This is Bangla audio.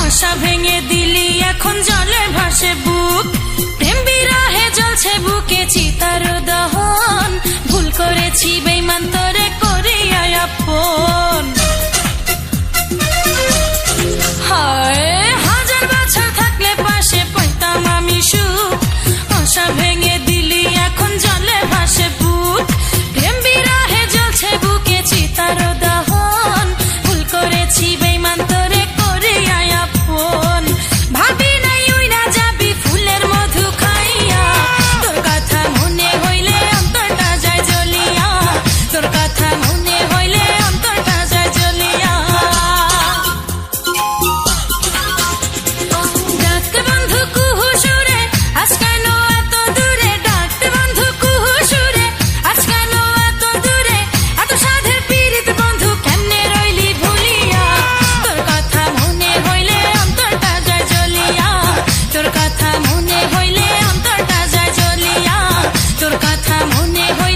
আশা ভেঙে দিলি এখন জলে ভাসে বুক, প্রেম বিরহে জ্বলছে বুকে চিতার দহন, ভুল করেছি বেঈমান তোরে করিয়া আপন। হায় হাজার বছর থাকলে পাশে পাইতাম আমি সুখ, আশা ভেঙে দিলি এখন জলে ভাসে বুক, প্রেম বিরহে জ্বলছে বুকে চিতার দহন, ভুল করেছি বেঈমান তোরে করিয়া আপন। ভাবি নাই উইরা যাবি ফুলের মধু খাইয়া, তোর কথা মনে হইলে অন্তরটা যায় জ্বলিয়া, তোর কথা মনে হইলে অন্তরটা যায় জ্বলিয়া। ডাকতে বন্ধু কুহু সুরে আজ কেন এত দূরে, ডাকতে বন্ধু কুহু সুরে আজ কেন এত দূরে, এত সাধের পীড়িত বন্ধু কেমনে রইলি ভুলিয়া, তোর কথা মনে হইলে অন্তরটা যায় জ্বলিয়া, তোর কথা মনে হইলে অন্তরটা যায় জ্বলিয়া, তোর কথা মনে হইলে